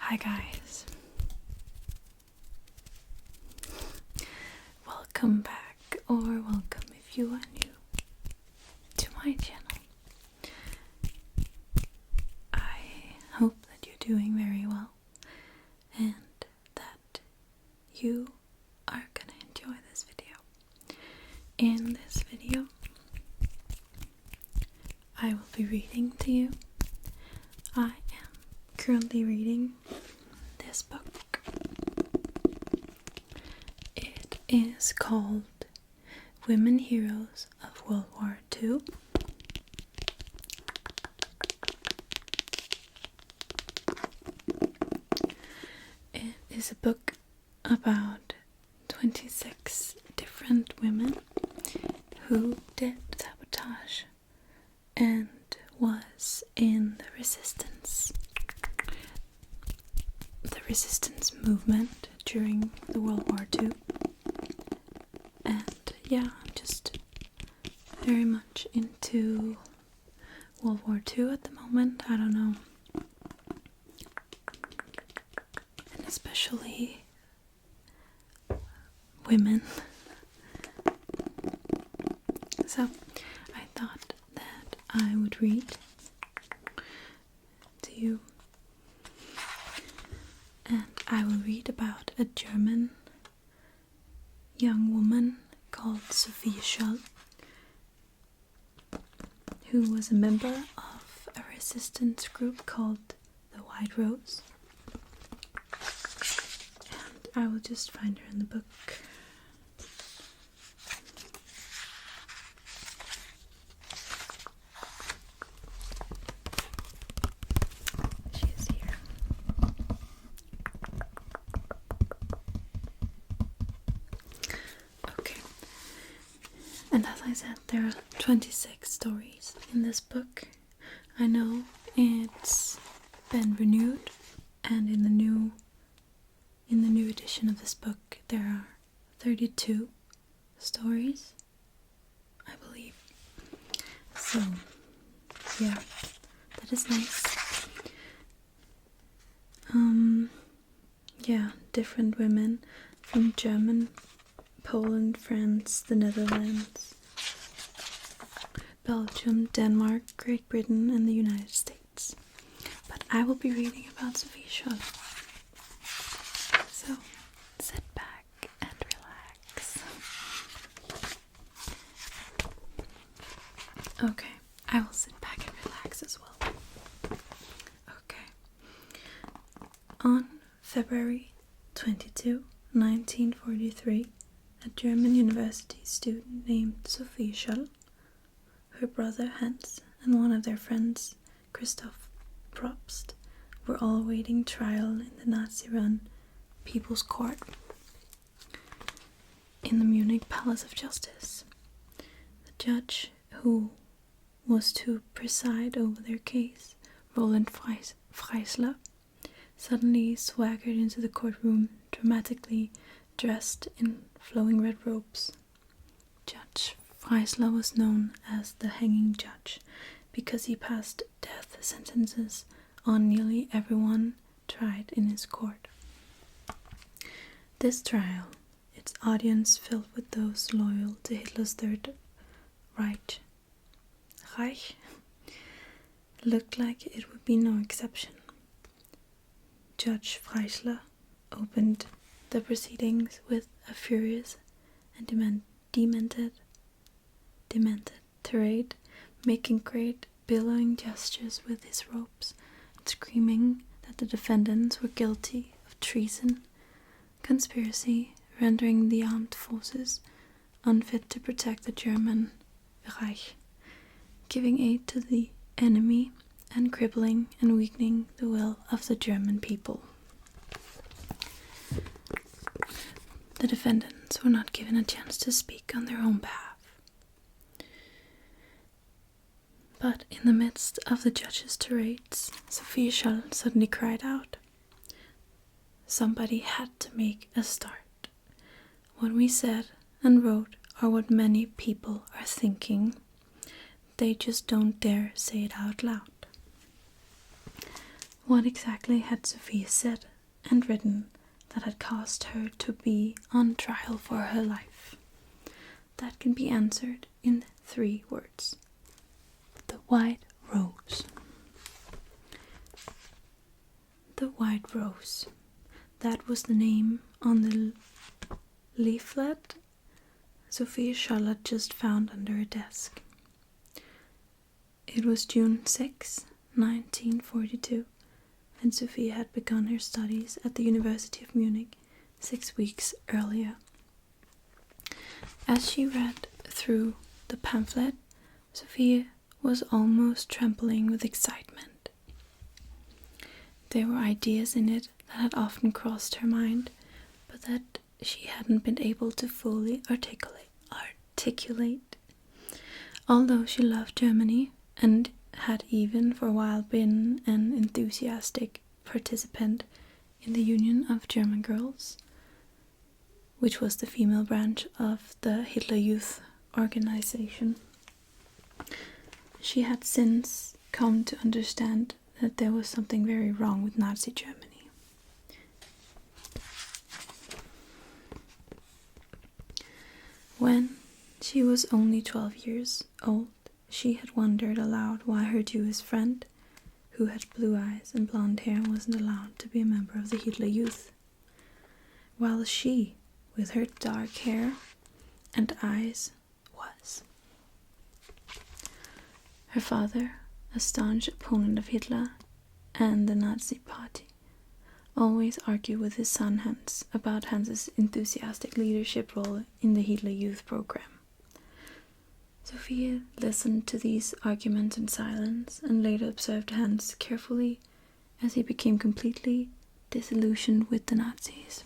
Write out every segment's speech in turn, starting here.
Hi guys, welcome back, or welcome if you are new to my channel. I hope that you're doing very well and that you are gonna enjoy this video. In this video I will be reading to you. I am currently reading this book. It is called Women Heroes of World War II. It is a book about 26 different women who did sabotage and was in the resistance movement during the World War II. And yeah, I'm just very much into World War II at the moment. I don't know. And especially women. So I thought that I would read to you, and I will read about a German young woman called Sophie Scholl, who was a member of a resistance group called the White Rose. And I will just find her in the book. And as I said, there are 26 stories in this book. I know it's been renewed, and in the new edition of this book there are 32 stories, I believe. So yeah, that is nice. Yeah, different women from Germany, Poland, France, the Netherlands, Belgium, Denmark, Great Britain, and the United States. But I will be reading about Sophie Scholl. So sit back and relax. Okay, I will sit back and relax as well. Okay. On February 22, 1943, a German university student named Sophie Scholl, her brother Hans, and one of their friends, Christoph Probst, were all awaiting trial in the Nazi-run People's Court in the Munich Palace of Justice. The judge who was to preside over their case, Roland Freisler, suddenly swaggered into the courtroom, dramatically dressed in flowing red robes. Judge Freisler was known as the hanging judge because he passed death sentences on nearly everyone tried in his court. This trial, its audience filled with those loyal to Hitler's Third Reich, looked like it would be no exception. Judge Freisler opened the proceedings with a furious and demented tirade, making great billowing gestures with his robes, and screaming that the defendants were guilty of treason, conspiracy, rendering the armed forces unfit to protect the German Reich, giving aid to the enemy, and crippling and weakening the will of the German people. The defendants were not given a chance to speak on their own behalf. But in the midst of the judge's tirades, Sophie Scholl suddenly cried out, "Somebody had to make a start. What we said and wrote are what many people are thinking. They just don't dare say it out loud." What exactly had Sophie said and written that had caused her to be on trial for her life? That can be answered in 3 words. The White Rose. The White Rose. That was the name on the leaflet Sophie Scholl had just found under her desk. It was June 6, 1942, and Sophie had begun her studies at the University of Munich 6 weeks earlier. As she read through the pamphlet, Sophie was almost trembling with excitement. There were ideas in it that had often crossed her mind, but that she hadn't been able to fully articulate. Although she loved Germany and had even for a while been an enthusiastic participant in the Union of German Girls, which was the female branch of the Hitler Youth organization, she had since come to understand that there was something very wrong with Nazi Germany. When she was only 12 years old, she had wondered aloud why her Jewish friend, who had blue eyes and blonde hair, wasn't allowed to be a member of the Hitler Youth, while she, with her dark hair and eyes, was. Her father, a staunch opponent of Hitler and the Nazi Party, always argued with his son Hans about Hans's enthusiastic leadership role in the Hitler Youth program. Sophie listened to these arguments in silence and later observed Hans carefully as he became completely disillusioned with the Nazis.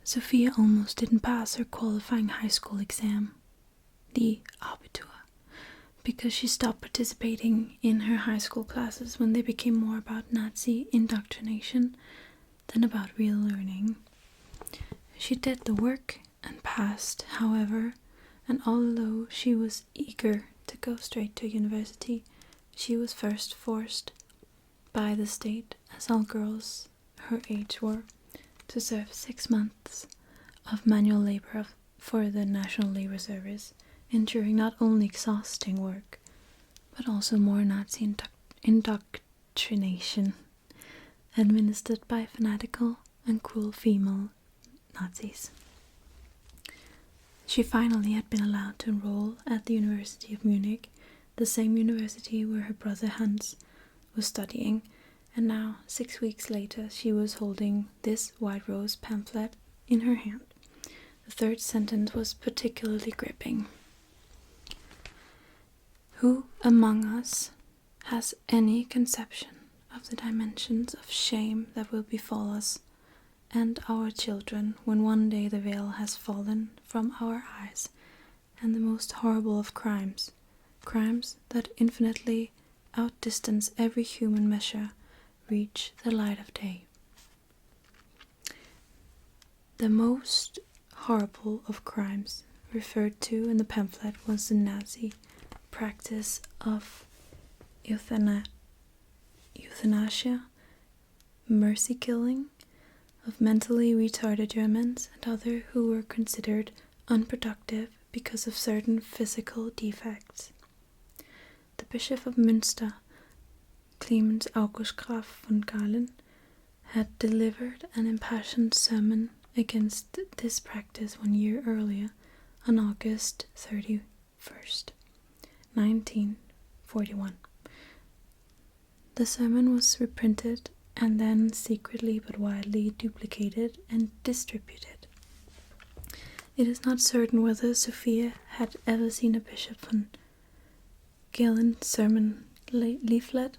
Sophia almost didn't pass her qualifying high school exam, the Abitur, because she stopped participating in her high school classes when they became more about Nazi indoctrination than about real learning. She did the work and passed, however, and although she was eager to go straight to university, she was first forced by the state, as all girls her age were, to serve 6 months of manual labor for the National Labor Service, enduring not only exhausting work, but also more Nazi indoctrination, administered by fanatical and cruel female Nazis. She finally had been allowed to enroll at the University of Munich, the same university where her brother Hans was studying, and now, 6 weeks later, she was holding this White Rose pamphlet in her hand. The 3rd sentence was particularly gripping. Who among us has any conception of the dimensions of shame that will befall us and our children when one day the veil has fallen from our eyes, and the most horrible of crimes that infinitely outdistance every human measure, reach the light of day? The most horrible of crimes referred to in the pamphlet was the Nazi practice of euthanasia, mercy killing of mentally retarded Germans and others who were considered unproductive because of certain physical defects. The Bishop of Münster, Clemens August Graf von Galen, had delivered an impassioned sermon against this practice 1 year earlier, on August 31st, 1941. The sermon was reprinted and then secretly but widely duplicated and distributed. It is not certain whether Sophia had ever seen a Bishop von Galen's sermon leaflet,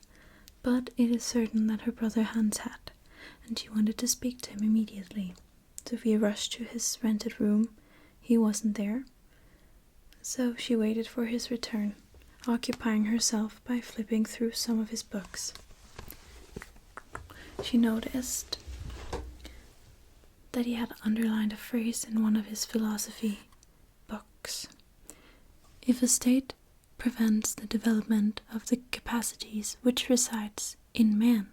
but it is certain that her brother Hans had, and she wanted to speak to him immediately. Sophia rushed to his rented room. He wasn't there, so she waited for his return, occupying herself by flipping through some of his books. She noticed that he had underlined a phrase in one of his philosophy books. If a state prevents the development of the capacities which resides in man.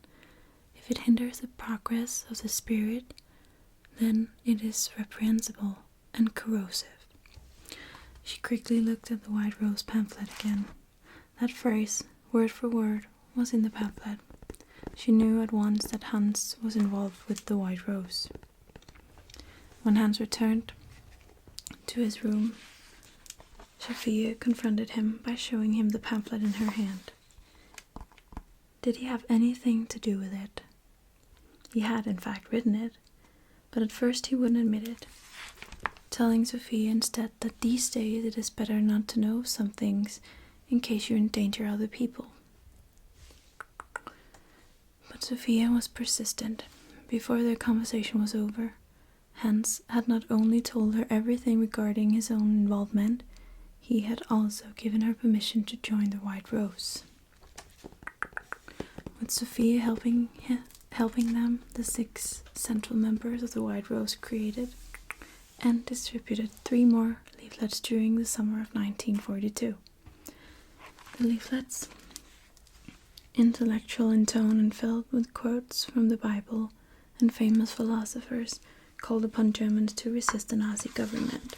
If it hinders the progress of the spirit, then it is reprehensible and corrosive. She quickly looked at the White Rose pamphlet again. That phrase, word for word, was in the pamphlet. She knew at once that Hans was involved with the White Rose. When Hans returned to his room, Sophia confronted him by showing him the pamphlet in her hand. Did he have anything to do with it? He had, in fact, written it, but at first he wouldn't admit it, telling Sophia instead that these days it is better not to know some things in case you endanger other people. But Sophia was persistent. Before their conversation was over, Hans had not only told her everything regarding his own involvement, he had also given her permission to join the White Rose. With Sophia helping them, the 6 central members of the White Rose created and distributed 3 more leaflets during the summer of 1942. The leaflets, intellectual in tone and filled with quotes from the Bible and famous philosophers, called upon Germans to resist the Nazi government.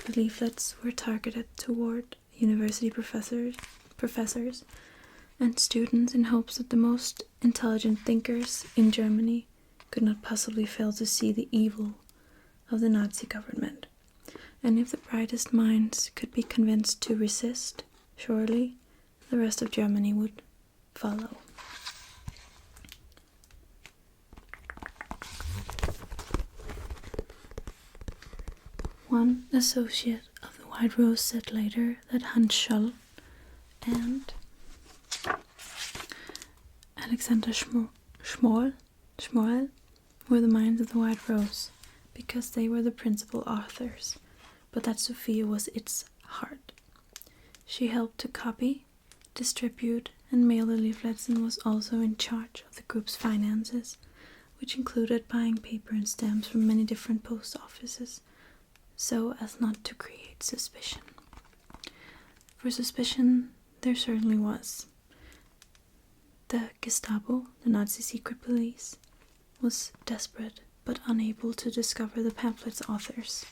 The leaflets were targeted toward university professors and students in hopes that the most intelligent thinkers in Germany could not possibly fail to see the evil of the Nazi government. And if the brightest minds could be convinced to resist, surely the rest of Germany would follow. One associate of the White Rose said later that Hans Scholl and Alexander Schmoll were the minds of the White Rose because they were the principal authors, but that Sophia was its heart. She helped to copy, distribute, and mail the leaflets and was also in charge of the group's finances, which included buying paper and stamps from many different post offices, so as not to create suspicion. For suspicion, there certainly was. The Gestapo, the Nazi secret police, was desperate but unable to discover the pamphlet's authors.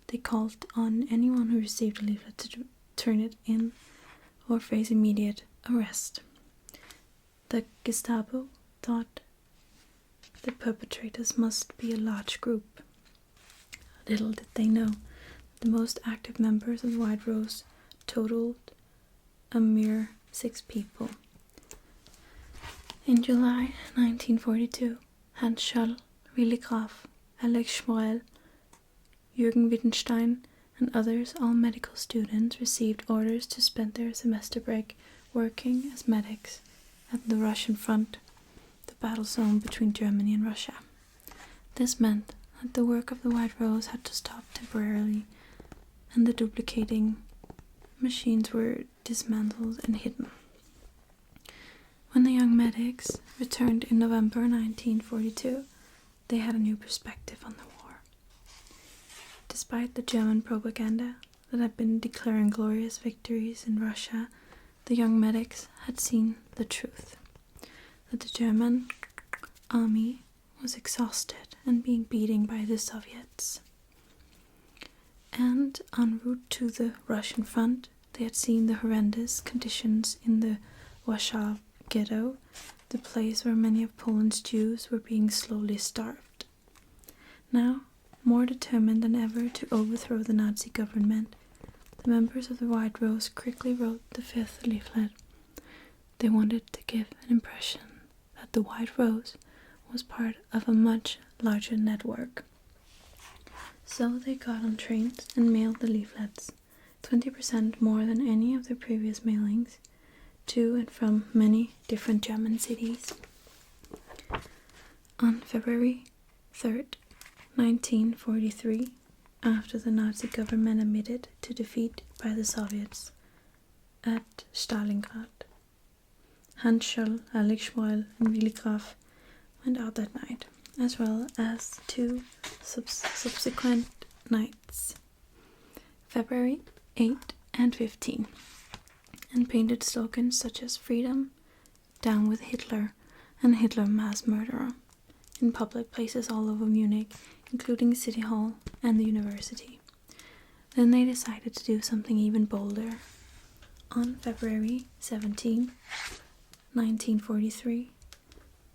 They called on anyone who received a leaflet to turn it in or face immediate arrest. The Gestapo thought the perpetrators must be a large group. Little did they know the most active members of the White Rose totaled a mere 6 people. In July 1942, Hans Scholl, Willy Graf, Alex Schmorell, Jürgen Wittenstein, and others, all medical students, received orders to spend their semester break working as medics at the Russian front, the battle zone between Germany and Russia. This meant that the work of the White Rose had to stop temporarily, and the duplicating machines were dismantled and hidden. When the young medics returned in November 1942, they had a new perspective on the war. Despite the German propaganda that had been declaring glorious victories in Russia, the young medics had seen the truth, that the German army was exhausted and being beaten by the Soviets. And en route to the Russian front, they had seen the horrendous conditions in the Warsaw ghetto, the place where many of Poland's Jews were being slowly starved. Now, more determined than ever to overthrow the Nazi government, the members of the White Rose quickly wrote the 5th leaflet. They wanted to give an impression that the White Rose was part of a much larger network. So they got on trains and mailed the leaflets, 20% more than any of their previous mailings, to and from many different German cities. On February 3rd, 1943, after the Nazi government admitted to defeat by the Soviets at Stalingrad, Hans Scholl, Alex Schmorell, and Willy Graf went out that night, as well as 2 subsequent nights, February 8 and 15. and painted slogans such as "Freedom," "Down with Hitler," and "Hitler Mass Murderer" in public places all over Munich, including City Hall and the university. Then they decided to do something even bolder. On February 17, 1943,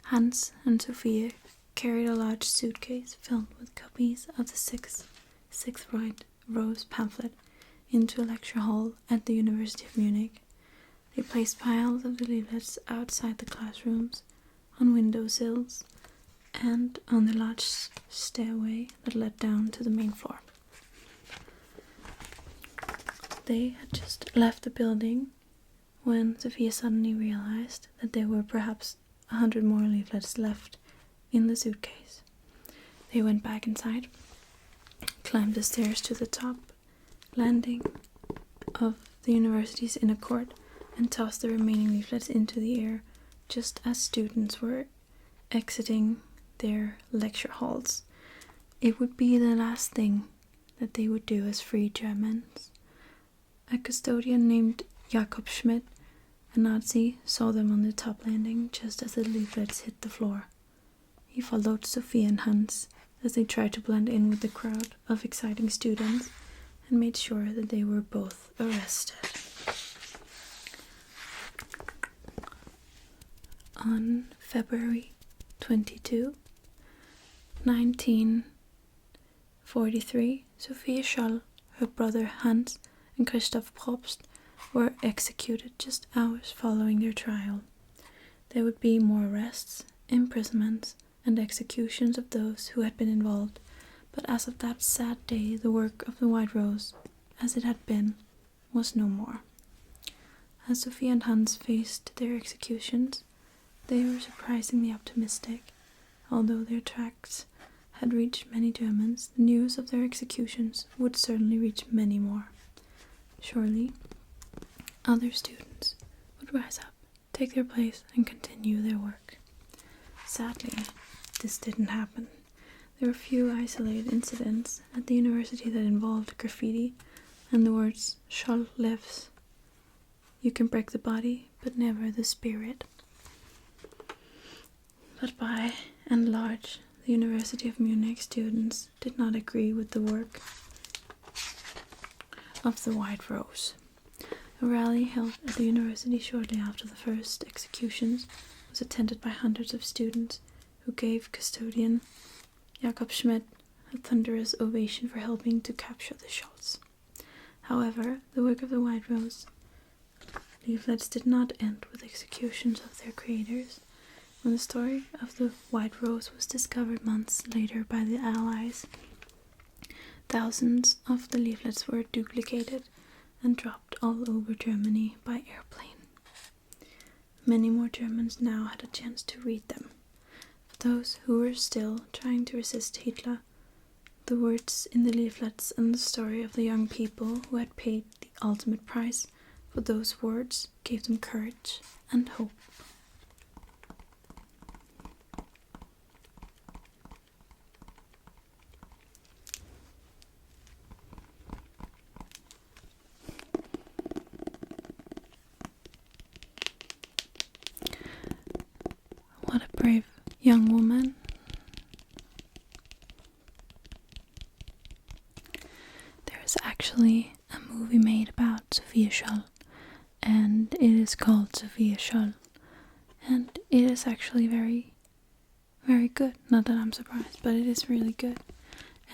Hans and Sophia carried a large suitcase filled with copies of the Sixth Right Rose pamphlet into a lecture hall at the University of Munich. They placed piles of the leaflets outside the classrooms, on windowsills, and on the large stairway that led down to the main floor. They had just left the building when Sophia suddenly realized that there were perhaps 100 more leaflets left in the suitcase. They went back inside, climbed the stairs to the top landing of the university's inner court, and tossed the remaining leaflets into the air just as students were exiting their lecture halls. It would be the last thing that they would do as free Germans. A custodian named Jakob Schmidt, a Nazi, saw them on the top landing just as the leaflets hit the floor. He followed Sophie and Hans as they tried to blend in with the crowd of exciting students and made sure that they were both arrested. On February 22, 1943, Sophie Scholl, her brother Hans, and Christoph Probst were executed just hours following their trial. There would be more arrests, imprisonments, and executions of those who had been involved, but as of that sad day, the work of the White Rose, as it had been, was no more. As Sophie and Hans faced their executions, they were surprisingly optimistic. Although their tracts had reached many Germans, the news of their executions would certainly reach many more. Surely, other students would rise up, take their place, and continue their work. Sadly, this didn't happen. There were few isolated incidents at the university that involved graffiti and the words "Scholl lives." You can break the body, but never the spirit. But by and large, the University of Munich students did not agree with the work of the White Rose. A rally held at the university shortly after the first executions was attended by hundreds of students who gave custodian Jakob Schmidt a thunderous ovation for helping to capture the Scholls. However, the work of the White Rose leaflets did not end with executions of their creators. When the story of the White Rose was discovered months later by the Allies, thousands of the leaflets were duplicated and dropped all over Germany by airplane. Many more Germans now had a chance to read them. For those who were still trying to resist Hitler, the words in the leaflets and the story of the young people who had paid the ultimate price for those words gave them courage and hope. What a brave young woman. There is actually a movie made about Sophie Scholl, and it is called Sophie Scholl, and it is actually very, very good. Not that I'm surprised, but it is really good,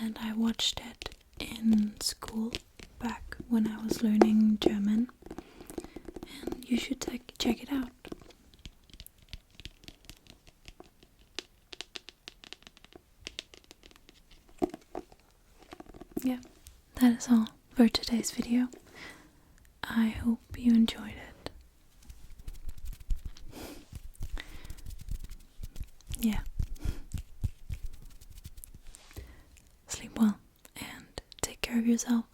and I watched it in school back when I was learning German, and you should check it out. Yeah, that is all for today's video. I hope you enjoyed it. Yeah. Sleep well and take care of yourself.